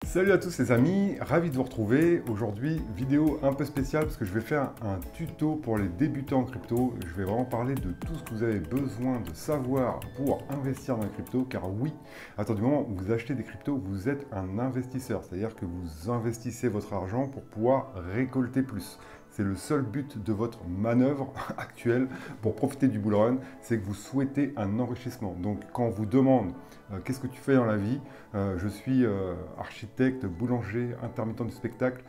Salut à tous les amis, ravi de vous retrouver. Aujourd'hui, vidéo un peu spéciale parce que je vais faire un tuto pour les débutants en crypto. Je vais vraiment parler de tout ce que vous avez besoin de savoir pour investir dans les cryptos. Car oui, à partir du moment où vous achetez des cryptos, vous êtes un investisseur. C'est-à-dire que vous investissez votre argent pour pouvoir récolter plus. C'est le seul but de votre manœuvre actuelle pour profiter du bull run, c'est que vous souhaitez un enrichissement. Donc quand on vous demande qu'est-ce que tu fais dans la vie, je suis architecte, boulanger, intermittent du spectacle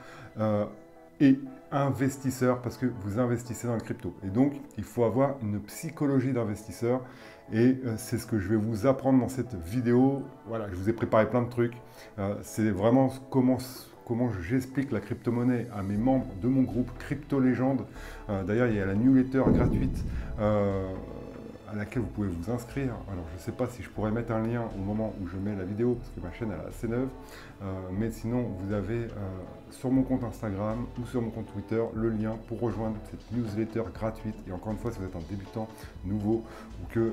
et investisseur parce que vous investissez dans le crypto. Et donc il faut avoir une psychologie d'investisseur et c'est ce que je vais vous apprendre dans cette vidéo. Voilà, je vous ai préparé plein de trucs. C'est vraiment comment j'explique la crypto-monnaie à mes membres de mon groupe Crypto Légende. D'ailleurs, il y a la newsletter gratuite à laquelle vous pouvez vous inscrire. Alors, je ne sais pas si je pourrais mettre un lien au moment où je mets la vidéo, parce que ma chaîne elle est assez neuve. Mais sinon, vous avez sur mon compte Instagram ou sur mon compte Twitter le lien pour rejoindre cette newsletter gratuite. Et encore une fois, si vous êtes un débutant nouveau ou que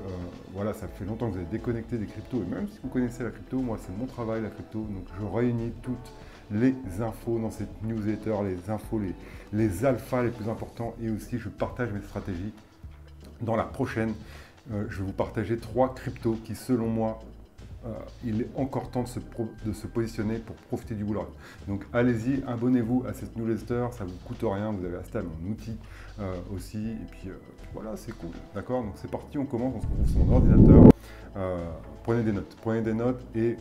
voilà, ça fait longtemps que vous avez déconnecté des cryptos, et même si vous connaissez la crypto, moi c'est mon travail la crypto, donc je réunis toutes les infos dans cette newsletter, les infos, les alphas les plus importants, et aussi je partage mes stratégies. Dans la prochaine, je vais vous partager 3 cryptos qui, selon moi, il est encore temps de se positionner pour profiter du bull run. Donc allez-y, abonnez-vous à cette newsletter, ça ne vous coûte rien, vous avez accès à mon outil aussi, et puis voilà, c'est cool, d'accord? Donc c'est parti, on commence, on se retrouve sur mon ordinateur. Prenez des notes et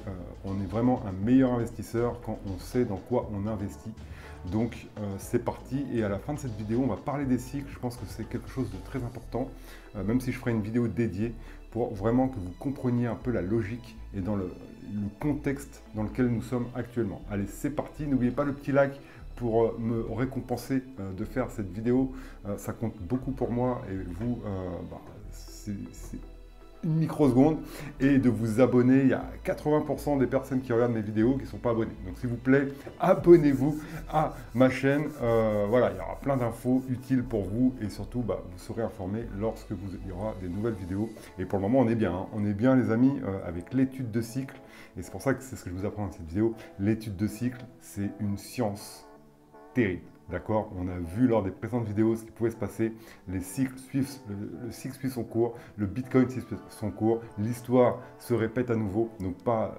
on est vraiment un meilleur investisseur quand on sait dans quoi on investit. Donc c'est parti, et à la fin de cette vidéo, on va parler des cycles. Je pense que c'est quelque chose de très important, même si je ferai une vidéo dédiée pour vraiment que vous compreniez un peu la logique et dans le contexte dans lequel nous sommes actuellement. Allez, c'est parti, n'oubliez pas le petit like pour me récompenser de faire cette vidéo. Ça compte beaucoup pour moi, et vous, c'est une microseconde, et de vous abonner. Il y a 80% des personnes qui regardent mes vidéos qui ne sont pas abonnées. Donc s'il vous plaît, abonnez-vous à ma chaîne. Voilà, il y aura plein d'infos utiles pour vous, et surtout, vous serez informé lorsque il y aura des nouvelles vidéos. Et pour le moment, on est bien, hein. On est bien les amis avec l'étude de cycle. Et c'est pour ça que c'est ce que je vous apprends dans cette vidéo. L'étude de cycle, c'est une science terrible. D'accord? On a vu lors des précédentes vidéos ce qui pouvait se passer. Les cycles suivent, le cycle suit son cours, le Bitcoin suit son cours, l'histoire se répète à nouveau, donc pas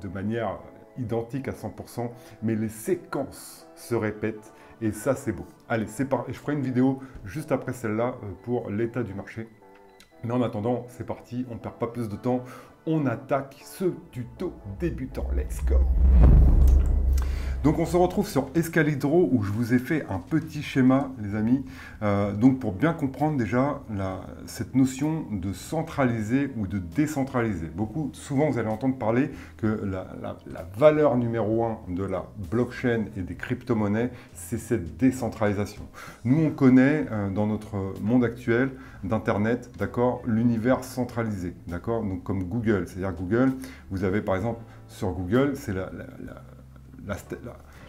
de manière identique à 100%, mais les séquences se répètent, et ça c'est beau. Allez, c'est parti. Je ferai une vidéo juste après celle-là pour l'état du marché. Mais en attendant, c'est parti, on ne perd pas plus de temps, on attaque ce tuto débutant. Let's go! Donc on se retrouve sur Escalibro, où je vous ai fait un petit schéma, les amis. Donc pour bien comprendre déjà cette notion de centraliser ou de décentraliser. Souvent vous allez entendre parler que la valeur numéro 1 de la blockchain et des crypto-monnaies, c'est cette décentralisation. Nous on connaît dans notre monde actuel d'Internet, d'accord, l'univers centralisé, d'accord, donc comme Google. C'est-à-dire Google, vous avez par exemple sur Google, c'est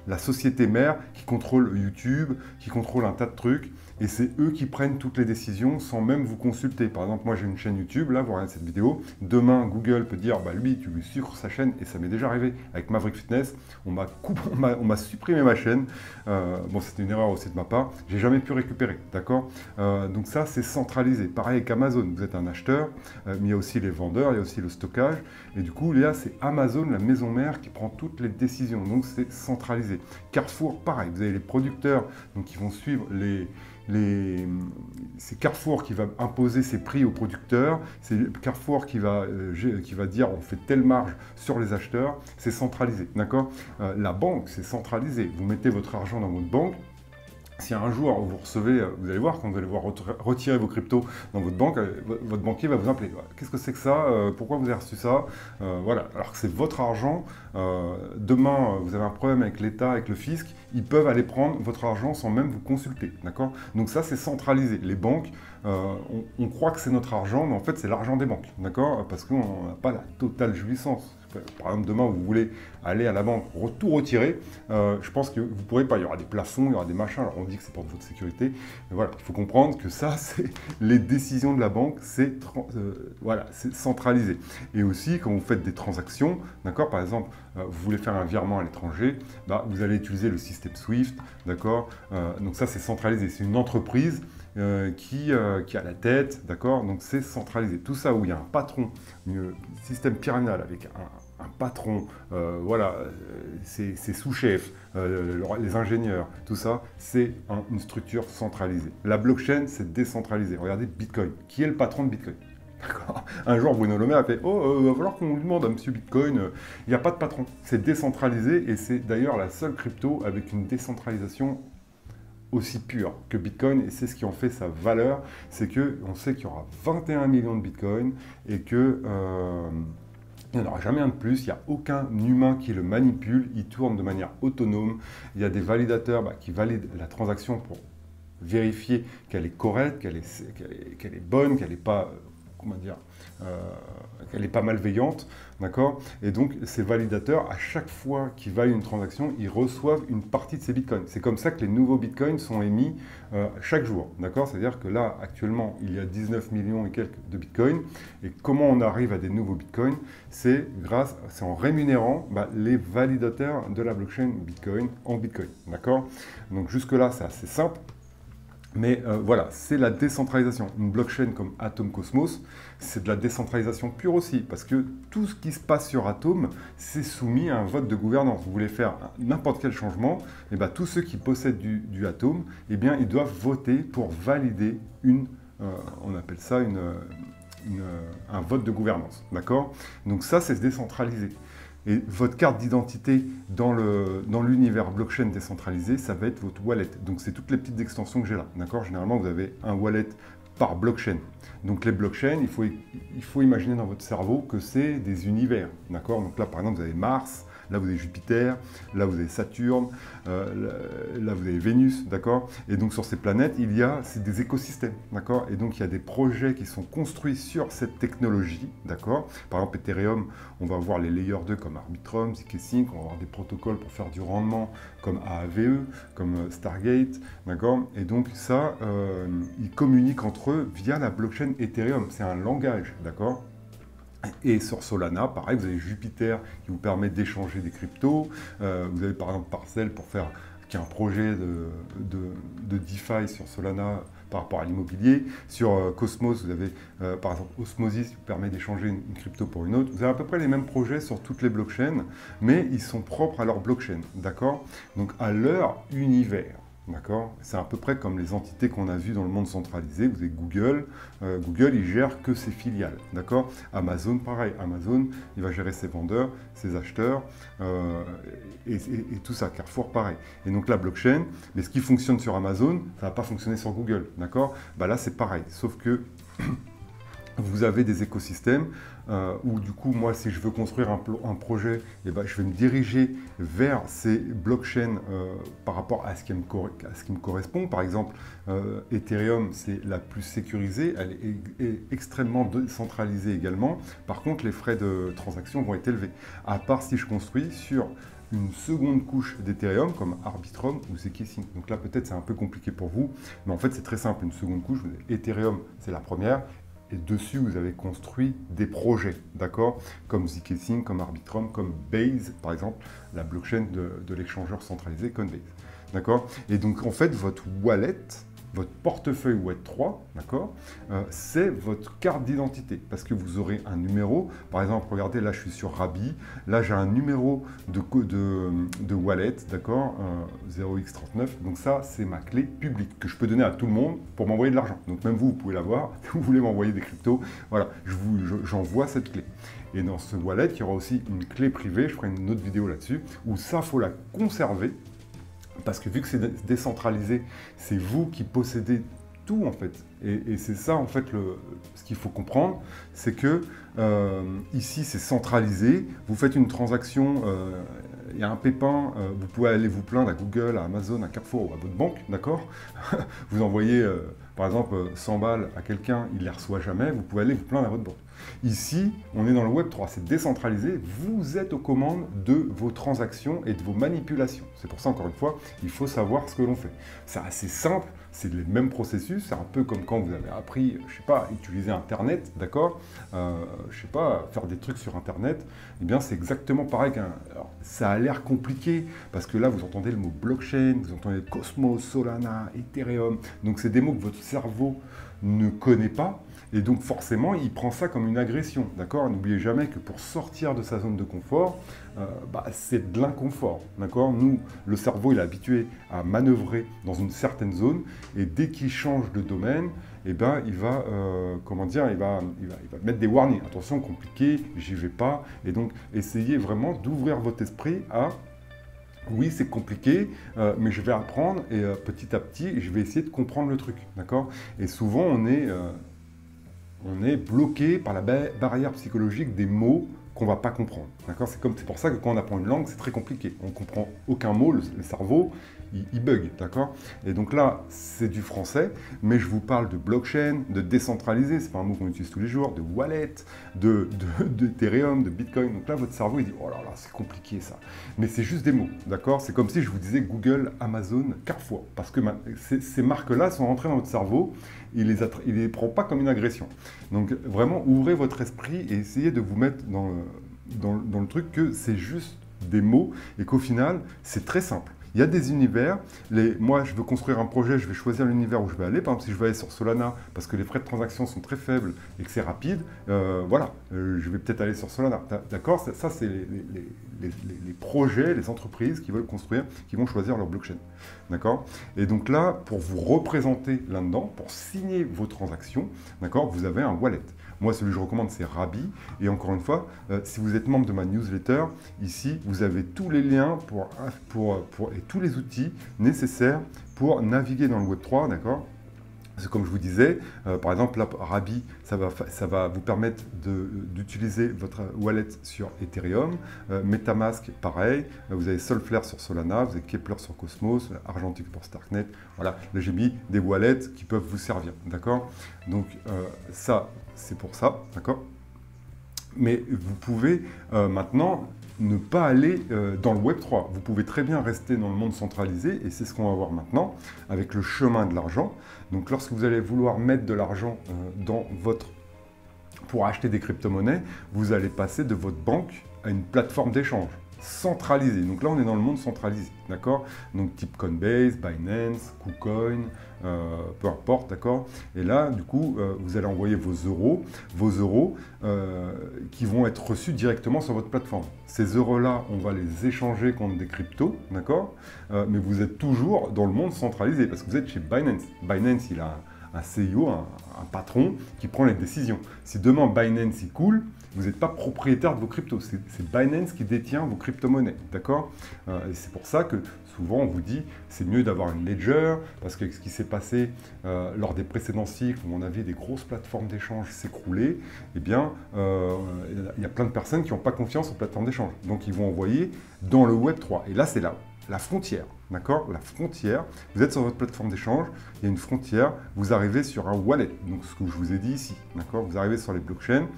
la société mère qui contrôle YouTube, qui contrôle un tas de trucs, et c'est eux qui prennent toutes les décisions sans même vous consulter. Par exemple, moi j'ai une chaîne YouTube, là vous regardez cette vidéo, demain Google peut dire, lui tu lui sucres sa chaîne, et ça m'est déjà arrivé avec Maverick Fitness, on m'a supprimé ma chaîne, bon c'était une erreur aussi de ma part, j'ai jamais pu récupérer, d'accord? Donc ça c'est centralisé. Pareil avec Amazon, vous êtes un acheteur, mais il y a aussi les vendeurs, il y a aussi le stockage, et du coup là c'est Amazon, la maison mère, qui prend toutes les décisions, donc c'est centralisé. Carrefour, pareil, vous avez les producteurs donc, qui vont suivre c'est Carrefour qui va imposer ses prix aux producteurs, c'est Carrefour qui va dire on fait telle marge sur les acheteurs, c'est centralisé, d'accord? La banque, c'est centralisé, vous mettez votre argent dans votre banque. Si un jour vous recevez, vous allez voir, quand vous allez voir retirer vos cryptos dans votre banque, votre banquier va vous appeler. Qu'est-ce que c'est que ça? Pourquoi vous avez reçu ça? Voilà, alors que c'est votre argent. Demain, vous avez un problème avec l'État, avec le fisc, ils peuvent aller prendre votre argent sans même vous consulter. D'accord? Donc ça, c'est centralisé. Les banques, on croit que c'est notre argent, mais en fait, c'est l'argent des banques. D'accord? Parce qu'on n'a pas la totale jouissance. par exemple, demain, vous voulez aller à la banque, tout retirer, je pense que vous ne pourrez pas. Il y aura des plafonds, il y aura des machins. Alors, on dit que c'est pour votre sécurité. Mais voilà, il faut comprendre que ça, c'est les décisions de la banque, c'est voilà, centralisé. Et aussi, quand vous faites des transactions, d'accord, par exemple, vous voulez faire un virement à l'étranger, bah, vous allez utiliser le système SWIFT, d'accord. Donc ça, c'est centralisé. C'est une entreprise qui a la tête, d'accord. Donc c'est centralisé. Tout ça où il y a un patron, un système pyramidal avec un patron, voilà, ses sous-chefs, les ingénieurs, tout ça, c'est une structure centralisée. La blockchain, c'est décentralisé. Regardez Bitcoin. Qui est le patron de Bitcoin? Un jour, Bruno Le Maire a fait « Oh, il va falloir qu'on lui demande à Monsieur Bitcoin. » Il n'y a pas de patron. C'est décentralisé et c'est d'ailleurs la seule crypto avec une décentralisation aussi pure que Bitcoin. Et c'est ce qui en fait sa valeur. C'est qu'on sait qu'il y aura 21 millions de Bitcoin et que... il n'y en aura jamais un de plus, il n'y a aucun humain qui le manipule, il tourne de manière autonome. Il y a des validateurs qui valident la transaction pour vérifier qu'elle est correcte, qu'elle est bonne, qu'elle n'est pas, comment dire, qu'elle n'est pas malveillante, d'accord. Et donc ces validateurs, à chaque fois qu'ils valident une transaction, ils reçoivent une partie de ces bitcoins. C'est comme ça que les nouveaux bitcoins sont émis chaque jour, d'accord. C'est-à-dire que là, actuellement, il y a 19 millions et quelques de bitcoins. Et comment on arrive à des nouveaux bitcoins? C'est en rémunérant les validateurs de la blockchain Bitcoin en bitcoin, d'accord. Donc jusque-là, c'est assez simple. Mais voilà, c'est la décentralisation. Une blockchain comme Atom Cosmos, c'est de la décentralisation pure aussi, parce que tout ce qui se passe sur Atom, c'est soumis à un vote de gouvernance. Vous voulez faire n'importe quel changement, et tous ceux qui possèdent du Atom, eh bien, ils doivent voter pour valider on appelle ça un vote de gouvernance, d'accord? Donc ça, c'est décentralisé. Et votre carte d'identité dans l'univers blockchain décentralisé, ça va être votre wallet. Donc, c'est toutes les petites extensions que j'ai là. D'accord. Généralement, vous avez un wallet par blockchain. Donc, les blockchains, il faut imaginer dans votre cerveau que c'est des univers. D'accord. Donc là, par exemple, vous avez Mars. Là, vous avez Jupiter, là, vous avez Saturne, là, vous avez Vénus, d'accord. Et donc, sur ces planètes, c'est des écosystèmes, d'accord. Et donc, il y a des projets qui sont construits sur cette technologie, d'accord. Par exemple, Ethereum, on va voir les layers 2 comme Arbitrum, zkSync, on va avoir des protocoles pour faire du rendement comme AAVE, comme Stargate, d'accord. Et donc, ça, ils communiquent entre eux via la blockchain Ethereum. C'est un langage, d'accord. Et sur Solana, pareil, vous avez Jupiter qui vous permet d'échanger des cryptos. Vous avez par exemple Parcel qui est un projet de DeFi sur Solana par rapport à l'immobilier. Sur Cosmos, vous avez par exemple Osmosis qui vous permet d'échanger une crypto pour une autre. Vous avez à peu près les mêmes projets sur toutes les blockchains, mais ils sont propres à leur blockchain, d'accord? Donc à leur univers. D'accord. C'est à peu près comme les entités qu'on a vues dans le monde centralisé. Vous avez Google. Google, il gère que ses filiales. D'accord. Amazon, pareil. Amazon, il va gérer ses vendeurs, ses acheteurs et tout ça. Carrefour, pareil. Et donc la blockchain, mais ce qui fonctionne sur Amazon, ça ne va pas fonctionner sur Google. D'accord. Là, c'est pareil. Sauf que vous avez des écosystèmes où du coup, moi, si je veux construire un projet, je vais me diriger vers ces blockchains par rapport à ce qui me correspond. Par exemple, Ethereum, c'est la plus sécurisée, elle est extrêmement décentralisée également. Par contre, les frais de transaction vont être élevés. À part si je construis sur une seconde couche d'Ethereum comme Arbitrum ou zkSync. Donc là, peut-être c'est un peu compliqué pour vous, mais en fait, c'est très simple. Une seconde couche, Ethereum, c'est la première. Et dessus, vous avez construit des projets, d'accord, comme zkSync, comme Arbitrum, comme Base, par exemple, la blockchain de l'échangeur centralisé Coinbase, d'accord. Et donc, en fait, votre wallet, votre portefeuille Web3, d'accord, c'est votre carte d'identité, parce que vous aurez un numéro. Par exemple, regardez, là, je suis sur Rabi, là, j'ai un numéro de wallet, d'accord, 0x39, donc ça, c'est ma clé publique, que je peux donner à tout le monde pour m'envoyer de l'argent. Donc même vous, vous pouvez l'avoir, si vous voulez m'envoyer des cryptos, voilà, j'envoie cette clé. Et dans ce wallet, il y aura aussi une clé privée, je ferai une autre vidéo là-dessus, où ça, il faut la conserver, parce que vu que c'est décentralisé, c'est vous qui possédez tout en fait. Et c'est ça en fait ce qu'il faut comprendre, c'est que ici c'est centralisé, vous faites une transaction, il y a un pépin, vous pouvez aller vous plaindre à Google, à Amazon, à Carrefour ou à votre banque, d'accord. Vous envoyez par exemple 100 balles à quelqu'un, il ne les reçoit jamais, vous pouvez aller vous plaindre à votre banque. Ici, on est dans le Web 3, c'est décentralisé, vous êtes aux commandes de vos transactions et de vos manipulations. C'est pour ça, encore une fois, il faut savoir ce que l'on fait. C'est assez simple, c'est les mêmes processus, c'est un peu comme quand vous avez appris, je sais pas, utiliser Internet, d'accord, je sais pas, faire des trucs sur Internet, eh bien c'est exactement pareil qu'un... Alors, ça a l'air compliqué, parce que là, vous entendez le mot blockchain, vous entendez Cosmos, Solana, Ethereum, donc c'est des mots que votre cerveau ne connaît pas, et donc forcément, il prend ça comme une agression, d'accord? N'oubliez jamais que pour sortir de sa zone de confort, c'est de l'inconfort, d'accord? Nous, le cerveau, il est habitué à manœuvrer dans une certaine zone, et dès qu'il change de domaine, eh ben, il va, il va mettre des warnings. Attention, compliqué, j'y vais pas, et donc essayez vraiment d'ouvrir votre esprit à... Oui, c'est compliqué, mais je vais apprendre et petit à petit, je vais essayer de comprendre le truc, d'accord? Et souvent, on est bloqué par la barrière psychologique des mots qu'on ne va pas comprendre, d'accord? C'est pour ça que quand on apprend une langue, c'est très compliqué. On ne comprend aucun mot, le cerveau, il bug, d'accord? Et donc là, c'est du français, mais je vous parle de blockchain, de décentralisé, c'est pas un mot qu'on utilise tous les jours, de wallet, d'Ethereum, de Bitcoin. Donc là, votre cerveau, il dit, oh là là, c'est compliqué ça. Mais c'est juste des mots, d'accord? C'est comme si je vous disais Google, Amazon, Carrefour, parce que ces marques-là sont rentrées dans votre cerveau, il les prend pas comme une agression. Donc vraiment, ouvrez votre esprit et essayez de vous mettre dans le truc que c'est juste des mots et qu'au final, c'est très simple. Il y a des univers, moi je veux construire un projet, je vais choisir l'univers où je vais aller. Par exemple, si je veux aller sur Solana parce que les frais de transaction sont très faibles et que c'est rapide, je vais peut-être aller sur Solana. D'accord? Ça c'est les projets, les entreprises qui veulent construire, qui vont choisir leur blockchain. D'accord? Et donc là, pour vous représenter là-dedans, pour signer vos transactions, d'accord, vous avez un wallet. Moi, celui que je recommande, c'est Rabby. Et encore une fois, si vous êtes membre de ma newsletter, ici, vous avez tous les liens et tous les outils nécessaires pour naviguer dans le Web3, d'accord? C'est comme je vous disais, par exemple, là, Rabby, ça va vous permettre d'utiliser votre wallet sur Ethereum. MetaMask, pareil. Vous avez Solflare sur Solana, vous avez Kepler sur Cosmos, Argentic pour Starknet. Voilà, là j'ai mis des wallets qui peuvent vous servir, d'accord? Donc ça, c'est pour ça, d'accord? Mais vous pouvez maintenant ne pas aller dans le Web3. Vous pouvez très bien rester dans le monde centralisé, et c'est ce qu'on va voir maintenant, avec le chemin de l'argent. Donc lorsque vous allez vouloir mettre de l'argent pour acheter des crypto-monnaies, vous allez passer de votre banque à une plateforme d'échange centralisée. Donc là, on est dans le monde centralisé, d'accord? Donc type Coinbase, Binance, KuCoin, peu importe, d'accord? Et là, du coup, vous allez envoyer vos euros qui vont être reçus directement sur votre plateforme. Ces euros-là, on va les échanger contre des cryptos, d'accord? Mais vous êtes toujours dans le monde centralisé parce que vous êtes chez Binance. Binance, il a un CEO, un patron qui prend les décisions. Si demain Binance il coule, vous n'êtes pas propriétaire de vos cryptos. C'est Binance qui détient vos crypto-monnaies, d'accord? Et c'est pour ça que souvent on vous dit c'est mieux d'avoir une ledger, parce que ce qui s'est passé lors des précédents cycles où on avait des grosses plateformes d'échange s'écrouler, eh bien il y a plein de personnes qui n'ont pas confiance aux plateformes d'échange. Donc ils vont envoyer dans le Web 3. Et là c'est la frontière, d'accord? La frontière, vous êtes sur votre plateforme d'échange, il y a une frontière, vous arrivez sur un wallet, donc ce que je vous ai dit ici, d'accord? Vous arrivez sur les blockchains,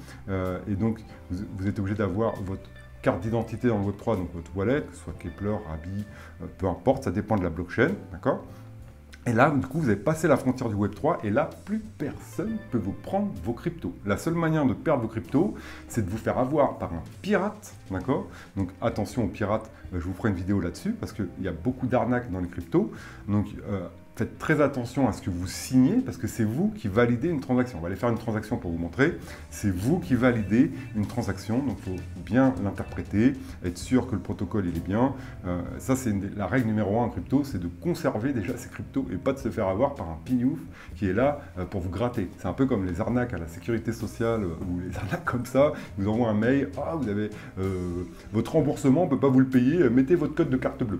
et donc vous êtes obligé d'avoir votre carte d'identité dans le Web3, donc votre wallet, que ce soit Kepler, Rabby, peu importe, ça dépend de la blockchain, d'accord? Et là, du coup, vous avez passé la frontière du Web3 et là, plus personne ne peut vous prendre vos cryptos. La seule manière de perdre vos cryptos, c'est de vous faire avoir par un pirate, d'accord? Donc attention aux pirates, je vous ferai une vidéo là-dessus parce qu'il y a beaucoup d'arnaques dans les cryptos. Donc faites très attention à ce que vous signez parce que c'est vous qui validez une transaction. On va aller faire une transaction pour vous montrer. C'est vous qui validez une transaction, donc il faut bien l'interpréter, être sûr que le protocole il est bien. Ça, c'est la règle numéro 1 en crypto, c'est de conserver déjà ces cryptos et pas de se faire avoir par un pignouf qui est là pour vous gratter. C'est un peu comme les arnaques à la sécurité sociale ou les arnaques comme ça. Ils vous envoient un mail, vous avez votre remboursement, on ne peut pas vous le payer, mettez votre code de carte bleue,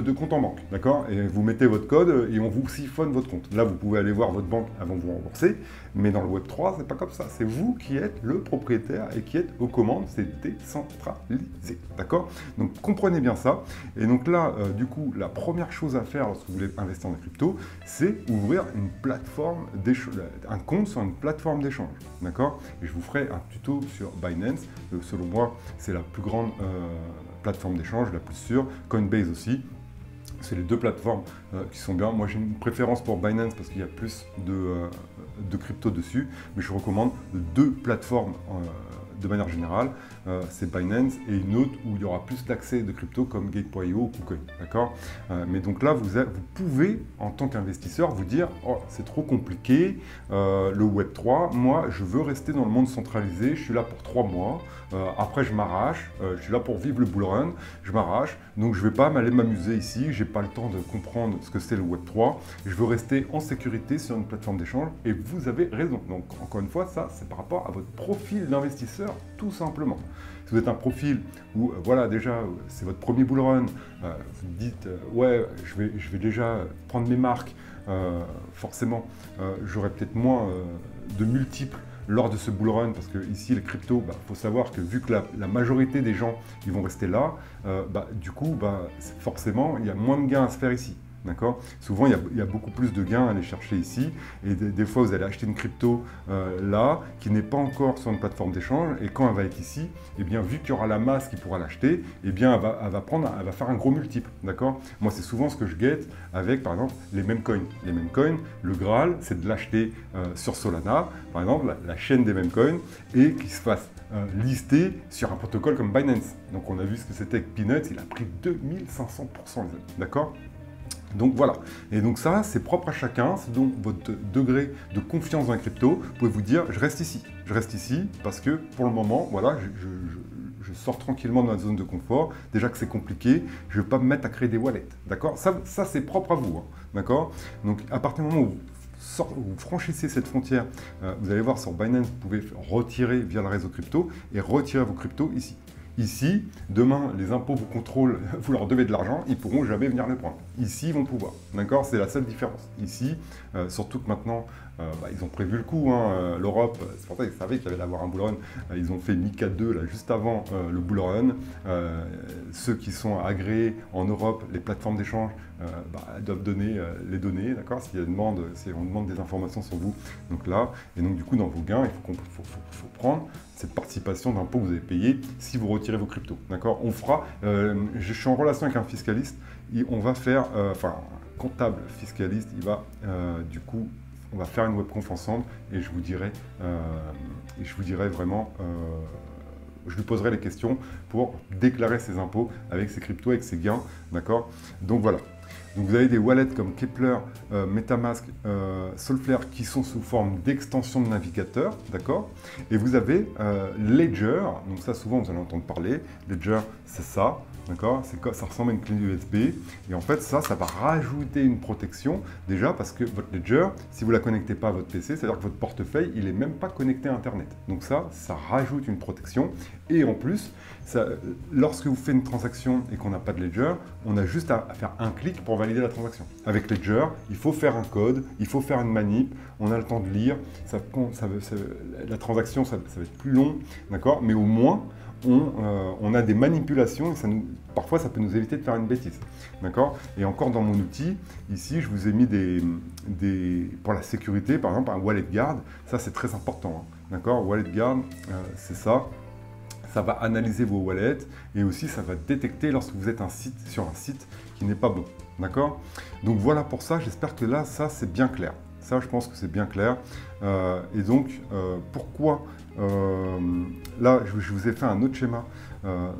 de compte en banque, d'accord? Et vous mettez votre code et on vous siphonne votre compte. Là, vous pouvez aller voir votre banque avant de vous rembourser, mais dans le Web3, c'est pas comme ça. C'est vous qui êtes le propriétaire et qui êtes aux commandes, c'est décentralisé, d'accord? Donc, comprenez bien ça. Et donc là, du coup, la première chose à faire lorsque vous voulez investir dans la crypto, c'est ouvrir une plateforme un compte sur une plateforme d'échange, d'accord? Et je vous ferai un tuto sur Binance. Selon moi, c'est la plus grande plateforme d'échange, la plus sûre. Coinbase aussi. C'est les deux plateformes qui sont bien. Moi, j'ai une préférence pour Binance parce qu'il y a plus de crypto dessus, mais je recommande deux plateformes de manière générale. C'est Binance et une autre où il y aura plus d'accès de crypto comme Gate.io ou KuCoin, d'accord? Mais donc là, vous pouvez, en tant qu'investisseur, vous dire « Oh, c'est trop compliqué, le Web3, moi, je veux rester dans le monde centralisé, je suis là pour 3 mois, après je m'arrache, je suis là pour vivre le bull run, je m'arrache, donc je ne vais pas aller m'amuser ici, je n'ai pas le temps de comprendre ce que c'est le Web3, je veux rester en sécurité sur une plateforme d'échange, et vous avez raison. Donc, encore une fois, ça, c'est par rapport à votre profil d'investisseur, tout simplement. Si vous êtes un profil où, voilà, déjà, c'est votre premier bull run, vous dites, ouais, je vais déjà prendre mes marques, forcément, j'aurai peut-être moins de multiples lors de ce bull run, parce que ici, les cryptos, faut savoir que vu que la majorité des gens, ils vont rester là, du coup, forcément, il y a moins de gains à se faire ici. D'accord? Souvent, il y a beaucoup plus de gains à aller chercher ici. Et des fois, vous allez acheter une crypto là, qui n'est pas encore sur une plateforme d'échange. Et quand elle va être ici, eh bien, vu qu'il y aura la masse qui pourra l'acheter, eh bien, elle va faire un gros multiple. D'accord? Moi, c'est souvent ce que je guette avec, par exemple, les mêmes coins. Les mêmes coins, le Graal, c'est de l'acheter sur Solana, par exemple, la chaîne des mêmes coins, et qu'il se fasse lister sur un protocole comme Binance. Donc, on a vu ce que c'était avec Peanuts, il a pris 2500%, les amis. D'accord? Donc voilà, et donc ça, c'est propre à chacun, c'est donc votre degré de confiance dans la crypto. Vous pouvez vous dire, je reste ici parce que pour le moment, voilà, je sors tranquillement de ma zone de confort. Déjà que c'est compliqué, je ne vais pas me mettre à créer des wallets, d'accord? Ça c'est propre à vous, hein, d'accord? Donc à partir du moment où vous franchissez cette frontière, vous allez voir sur Binance, vous pouvez retirer via le réseau crypto et retirer vos cryptos ici. Ici, demain, les impôts vous contrôlent, vous leur devez de l'argent, ils ne pourront jamais venir le prendre. Ici, ils vont pouvoir. D'accord? C'est la seule différence. Ici, surtout que maintenant, ils ont prévu le coup. Hein, l'Europe, c'est pour ça qu'ils savaient qu'il y avait d'avoir un bull run. Ils ont fait MiCA 2 là, juste avant le bull run. Ceux qui sont agréés en Europe, les plateformes d'échange, doivent donner les données. D'accord? Si on demande des informations sur vous, donc là, et donc du coup, dans vos gains, il faut prendre cette participation d'impôt que vous avez payé si vous retirez vos cryptos. D'accord? On fera, je suis en relation avec un fiscaliste, on va faire, un comptable fiscaliste, du coup, on va faire une webconf ensemble et je vous dirai vraiment, je lui poserai les questions pour déclarer ses impôts avec ses cryptos, avec ses gains. D'accord? Donc voilà. Donc vous avez des wallets comme Keplr, Metamask, Solflare qui sont sous forme d'extension de navigateur, d'accord? Et vous avez Ledger, donc ça souvent vous allez entendre parler. Ledger, c'est ça, d'accord? Ça ressemble à une clé USB. Et en fait, ça va rajouter une protection, déjà parce que votre Ledger, si vous ne la connectez pas à votre PC, c'est-à-dire que votre portefeuille, il n'est même pas connecté à Internet. Donc ça rajoute une protection. Et en plus, lorsque vous faites une transaction et qu'on n'a pas de Ledger, on a juste à faire un clic pour valider la transaction. Avec Ledger, il faut faire un code, il faut faire une manip, on a le temps de lire, la transaction, ça va être plus long, d'accord? Mais au moins, on a des manipulations et parfois ça peut nous éviter de faire une bêtise, d'accord? Et encore dans mon outil, ici, je vous ai mis pour la sécurité, par exemple, un Wallet Guard, ça c'est très important, hein, d'accord? Wallet Guard, c'est ça. Ça va analyser vos wallets et aussi ça va détecter lorsque vous êtes sur un site qui n'est pas bon. D'accord? Donc voilà pour ça, j'espère que là, ça c'est bien clair. Ça, je pense que c'est bien clair. Et donc, pourquoi là, je vous ai fait un autre schéma.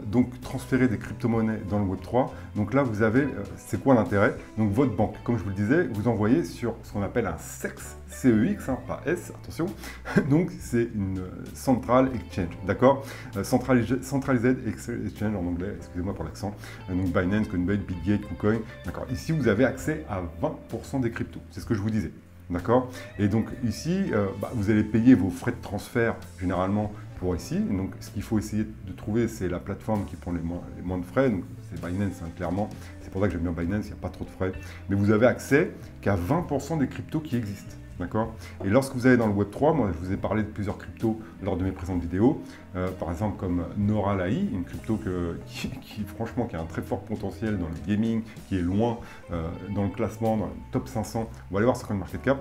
Donc, transférer des crypto-monnaies dans le Web3. Donc là, vous avez, c'est quoi l'intérêt? Donc, votre banque, comme je vous le disais, vous envoyez sur ce qu'on appelle un CEX, CEX, hein, pas S, attention. Donc, c'est une Central Exchange, d'accord? Centralized Exchange en anglais, excusez-moi pour l'accent. Donc, Binance, Coinbase, Bitgate, KuCoin, d'accord? Ici, vous avez accès à 20% des cryptos, c'est ce que je vous disais. D'accord? Et donc ici, vous allez payer vos frais de transfert généralement pour ici. Donc, ce qu'il faut essayer de trouver, c'est la plateforme qui prend les moins de frais. Donc, c'est Binance, hein, clairement. C'est pour ça que j'aime bien Binance, il n'y a pas trop de frais. Mais vous avez accès qu'à 20% des cryptos qui existent. D'accord. Et lorsque vous allez dans le Web3, moi je vous ai parlé de plusieurs cryptos lors de mes présentes vidéos, par exemple comme Neuralai, une crypto franchement qui a un très fort potentiel dans le gaming, qui est loin dans le classement, dans le top 500. On va aller voir sur CoinMarketCap.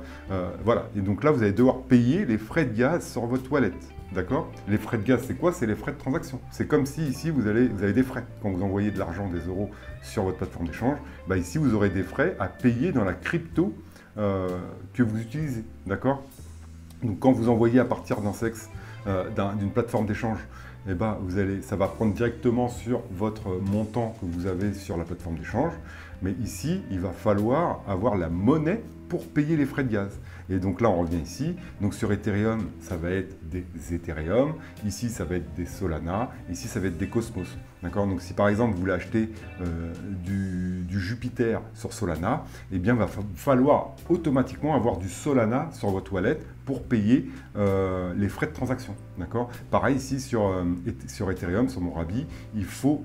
Voilà. Et donc là, vous allez devoir payer les frais de gaz sur votre wallet. D'accord. Les frais de gaz, c'est quoi? C'est les frais de transaction. C'est comme si ici, vous avez des frais. Quand vous envoyez de l'argent, des euros sur votre plateforme d'échange, bah, ici, vous aurez des frais à payer dans la crypto que vous utilisez, d'accord? Donc quand vous envoyez à partir d'un sexe, d'une plateforme d'échange, eh ben, ça va prendre directement sur votre montant que vous avez sur la plateforme d'échange. Mais ici, il va falloir avoir la monnaie pour payer les frais de gaz. Et donc là, on revient ici. Donc sur Ethereum, ça va être des Ethereum. Ici, ça va être des Solana. Ici, ça va être des Cosmos. D'accord? Donc si par exemple, vous voulez acheter du Jupiter sur Solana, eh bien, il va falloir automatiquement avoir du Solana sur votre wallet pour payer les frais de transaction. D'accord? Pareil ici sur Ethereum, sur mon Rabi, il faut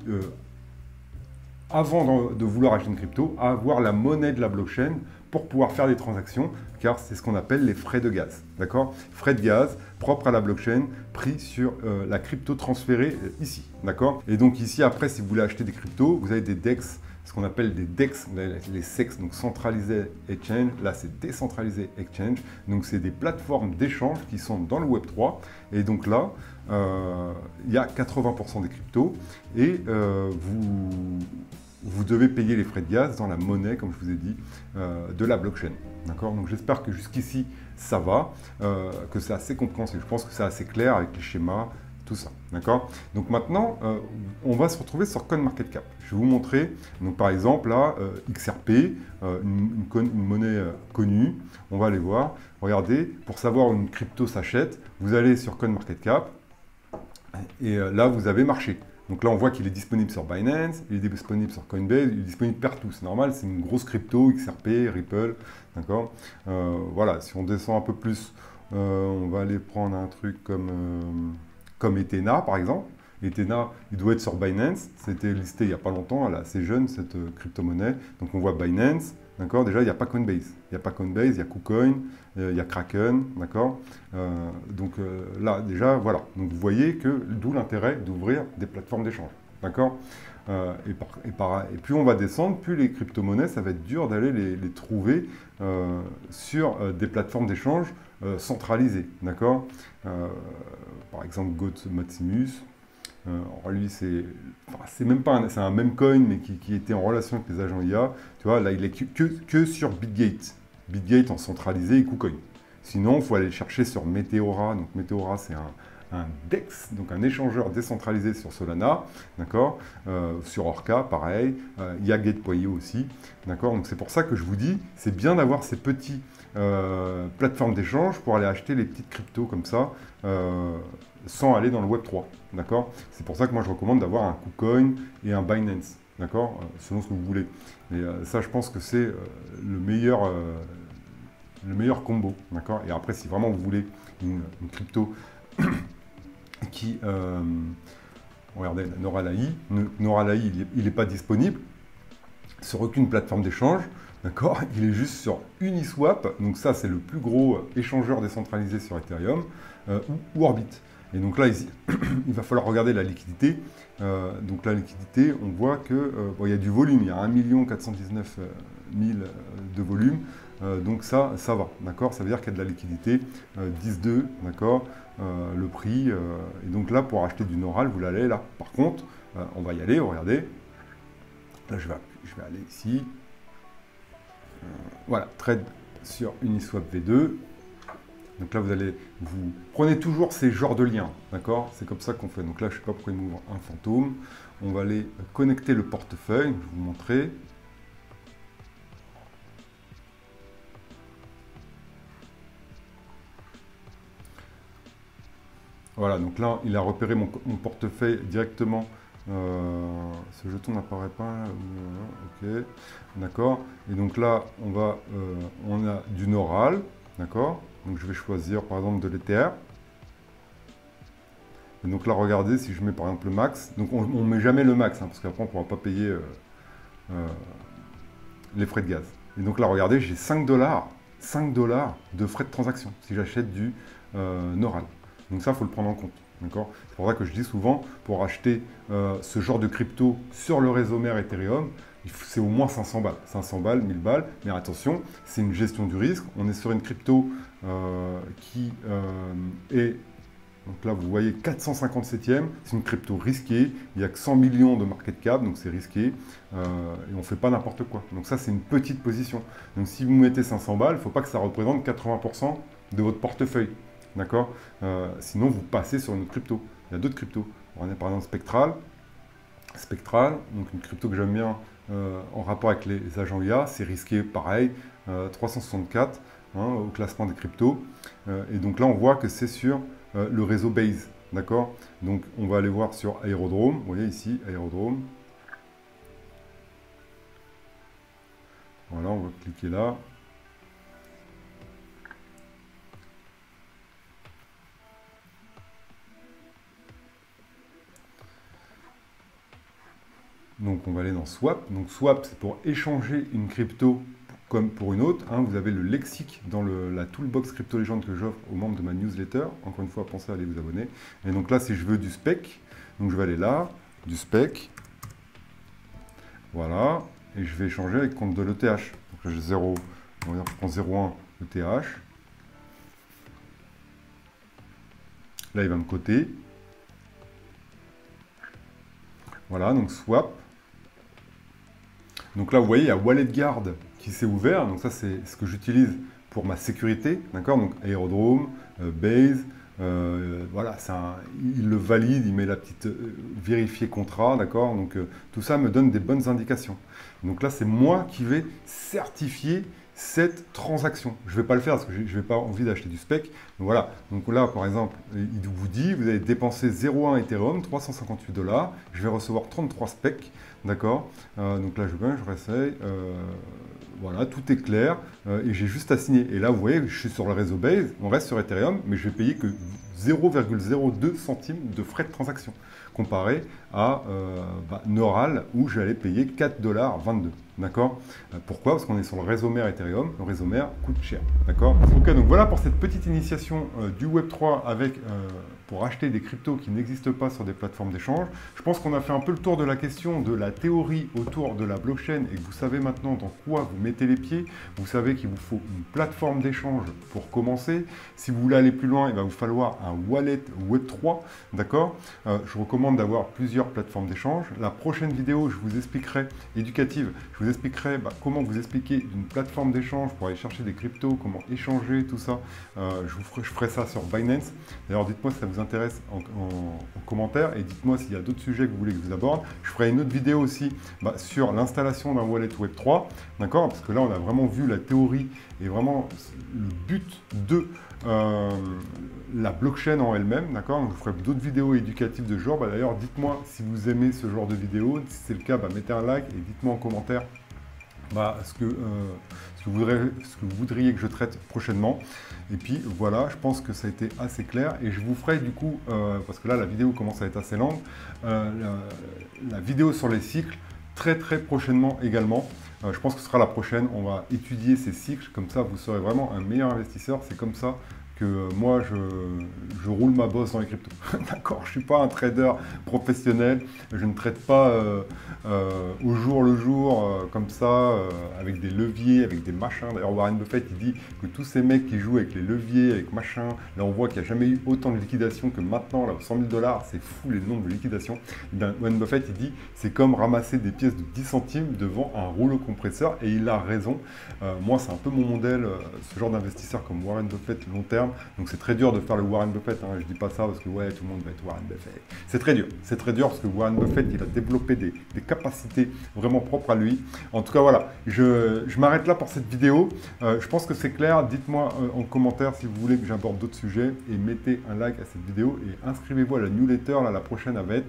avant de vouloir acheter une crypto, avoir la monnaie de la blockchain pour pouvoir faire des transactions, car c'est ce qu'on appelle les frais de gaz. D'accord? Frais de gaz propres à la blockchain, pris sur la crypto transférée ici. D'accord? Et donc ici, après, si vous voulez acheter des cryptos, vous avez des DEX, ce qu'on appelle des DEX, les SEX, donc Centralized Exchange. Là, c'est Décentralisé Exchange. Donc, c'est des plateformes d'échange qui sont dans le Web3. Et donc là, il y a 80% des cryptos et vous devez payer les frais de gaz dans la monnaie, comme je vous ai dit, de la blockchain. D'accord? Donc j'espère que jusqu'ici, ça va, que c'est assez compréhensible. Je pense que c'est assez clair avec les schémas, tout ça. D'accord? Donc maintenant, on va se retrouver sur CoinMarketCap. Je vais vous montrer, donc par exemple, là, XRP, une monnaie connue. On va aller voir. Regardez, pour savoir où une crypto s'achète, vous allez sur CoinMarketCap et là, vous avez marché. Donc là, on voit qu'il est disponible sur Binance, il est disponible sur Coinbase, il est disponible partout. C'est normal, c'est une grosse crypto, XRP, Ripple, d'accord? Voilà, si on descend un peu plus, on va aller prendre un truc comme Ethena, par exemple. Ethena, il doit être sur Binance. C'était listé il n'y a pas longtemps, elle est assez jeune, cette crypto-monnaie. Donc on voit Binance, d'accord? Déjà, il n'y a pas Coinbase. Il n'y a pas Coinbase, il y a KuCoin, il y a Kraken, d'accord? Donc là, déjà, voilà. Donc vous voyez que d'où l'intérêt d'ouvrir des plateformes d'échange, d'accord? Et plus on va descendre, plus les crypto-monnaies, ça va être dur d'aller les trouver sur des plateformes d'échange centralisées, d'accord? Par exemple, Maximus. Lui, c'est même pas c'est un meme coin, mais qui était en relation avec les agents IA. Tu vois, là, il est que sur Bitgate. Bitgate en centralisé et KuCoin. Sinon, il faut aller le chercher sur Meteora. Donc, Meteora, c'est un DEX, donc un échangeur décentralisé sur Solana, d'accord, sur Orca, pareil, il y a Gate.io aussi, d'accord. Donc c'est pour ça que je vous dis, c'est bien d'avoir ces petits plateformes d'échange pour aller acheter les petites cryptos comme ça, sans aller dans le Web3, d'accord. C'est pour ça que moi je recommande d'avoir un KuCoin et un Binance, d'accord, selon ce que vous voulez. Et ça, je pense que c'est le meilleur combo, d'accord. Et après, si vraiment vous voulez une crypto qui, regardez, Neuralai, il n'est pas disponible sur aucune plateforme d'échange, d'accord? Il est juste sur Uniswap, donc ça c'est le plus gros échangeur décentralisé sur Ethereum, ou Orbit. Et donc là, ici, il va falloir regarder la liquidité. Donc la liquidité, on voit que il y a du volume, il y a 1 419 000 de volume. Donc ça va, d'accord? Ça veut dire qu'il y a de la liquidité, 10,2, d'accord? Le prix. Et donc là, pour acheter du Noral, vous l'allez là. Par contre, on va y aller, regardez. Là, je vais aller ici. Voilà, trade sur Uniswap V2. Donc là, vous prenez toujours ces genres de liens, d'accord? C'est comme ça qu'on fait. Donc là, je ne sais pas pourquoi il m'ouvre un fantôme. On va aller connecter le portefeuille. Je vais vous montrer. Voilà, donc là, il a repéré mon portefeuille directement. Ce jeton n'apparaît pas. Ok, d'accord. Et donc là, on a du Noral, d'accord. Donc je vais choisir par exemple de l'Ether. Et donc là, regardez, si je mets par exemple le max, donc on ne met jamais le max, hein, parce qu'après on ne pourra pas payer les frais de gaz. Et donc là, regardez, j'ai 5 $, de frais de transaction si j'achète du Noral. Donc ça, il faut le prendre en compte. C'est pour ça que je dis souvent, pour acheter ce genre de crypto sur le réseau mère Ethereum, c'est au moins 500 balles. 500 balles, 1000 balles. Mais attention, c'est une gestion du risque. On est sur une crypto qui est... Donc là, vous voyez 457e, c'est une crypto risquée. Il n'y a que 100 millions de market cap, donc c'est risqué. Et on ne fait pas n'importe quoi. Donc ça, c'est une petite position. Donc si vous mettez 500 balles, il ne faut pas que ça représente 80% de votre portefeuille. D'accord. Sinon, vous passez sur une autre crypto. Il y a d'autres cryptos. On a par exemple Spectral. Spectral, donc une crypto que j'aime bien en rapport avec les agents IA. C'est risqué, pareil, 364 au classement des cryptos. Et donc là, on voit que c'est sur le réseau Base. D'accord. Donc, on va aller voir sur Aerodrome. Vous voyez ici, Aerodrome. Voilà, on va cliquer là. Donc on va aller dans Swap. Donc Swap, c'est pour échanger une crypto comme pour une autre. Hein. Vous avez le lexique dans la toolbox Crypto Légende que j'offre aux membres de ma newsletter. Encore une fois, pensez à aller vous abonner. Et donc là, si je veux du spec, donc je vais aller là, du spec. Voilà. Et je vais échanger avec compte de l'ETH. Donc là, j'ai 0, on va dire, je prends 0,1 ETH. Là, il va me coter. Voilà, donc Swap. Donc là, vous voyez, il y a WalletGuard qui s'est ouvert. Donc ça, c'est ce que j'utilise pour ma sécurité. D'accord. Donc Aerodrome, Base, voilà, il le valide, il met la petite vérifier contrat. D'accord. Donc tout ça me donne des bonnes indications. Donc là, c'est moi qui vais certifier cette transaction. Je ne vais pas le faire parce que je n'ai pas envie d'acheter du spec. Donc voilà, donc là par exemple, il vous dit, vous avez dépensé 0,1 Ethereum, 358 $, je vais recevoir 33 specs, d'accord. donc là je réessaye, voilà, tout est clair, et j'ai juste à signer. Et là vous voyez, je suis sur le réseau Base, on reste sur Ethereum, mais je vais payer que 0,02 centimes de frais de transaction, comparé à Noral, où j'allais payer 4,22 $. D'accord. Pourquoi? Parce qu'on est sur le réseau mère Ethereum. Le réseau mère coûte cher. D'accord. Ok, donc voilà pour cette petite initiation du Web3 avec pour acheter des cryptos qui n'existent pas sur des plateformes d'échange. Je pense qu'on a fait un peu le tour de la question de la théorie autour de la blockchain et que vous savez maintenant dans quoi vous mettez les pieds. Vous savez qu'il vous faut une plateforme d'échange pour commencer. Si vous voulez aller plus loin, il va vous falloir un wallet Web3. D'accord. Je recommande d'avoir plusieurs plateformes d'échange. La prochaine vidéo, je vous expliquerai, éducative, je vous expliquerai comment vous expliquer une plateforme d'échange pour aller chercher des cryptos, comment échanger, tout ça. Je ferai ça sur Binance. D'ailleurs, dites-moi si ça vous intéresse en commentaire et dites-moi s'il y a d'autres sujets que vous voulez que je vous aborde. Je ferai une autre vidéo aussi sur l'installation d'un wallet Web3, d'accord? Parce que là, on a vraiment vu la théorie et vraiment le but de la blockchain en elle-même, d'accord? Donc, je ferai d'autres vidéos éducatives de ce genre. D'ailleurs, dites-moi si vous aimez ce genre de vidéo. Si c'est le cas, mettez un like et dites-moi en commentaire ce que vous voudriez que je traite prochainement. Et puis voilà, je pense que ça a été assez clair. Et je vous ferai du coup, parce que là la vidéo commence à être assez longue, la vidéo sur les cycles très prochainement également. Je pense que ce sera la prochaine. On va étudier ces cycles, comme ça vous serez vraiment un meilleur investisseur. C'est comme ça que moi, je roule ma bosse dans les cryptos. D'accord, je ne suis pas un trader professionnel, je ne trade pas au jour le jour, comme ça, avec des leviers, avec des machins. D'ailleurs, Warren Buffett, il dit que tous ces mecs qui jouent avec les leviers, avec machin, là on voit qu'il n'y a jamais eu autant de liquidations que maintenant, là, 100 000 $, c'est fou les nombres de liquidations. Warren Buffett, il dit, c'est comme ramasser des pièces de 10 centimes devant un rouleau compresseur, et il a raison. Moi, c'est un peu mon modèle, ce genre d'investisseur comme Warren Buffett, long terme. Donc c'est très dur de faire le Warren Buffett, hein. Je dis pas ça parce que ouais, tout le monde va être Warren Buffett. C'est très dur parce que Warren Buffett, il a développé des capacités vraiment propres à lui. En tout cas, voilà, je m'arrête là pour cette vidéo. Je pense que c'est clair. Dites-moi en commentaire si vous voulez que j'aborde d'autres sujets et mettez un like à cette vidéo et inscrivez-vous à la newsletter. Là, la prochaine, elle va être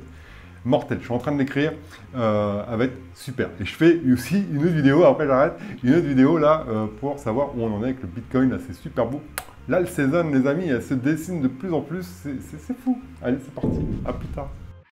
mortel. Je suis en train de l'écrire, elle va être super. Et je fais aussi une autre vidéo, après j'arrête, une autre vidéo là pour savoir où on en est avec le Bitcoin. Là, c'est super beau. Là, le saison, les amis, elle se dessine de plus en plus. C'est fou. Allez, c'est parti. À plus tard.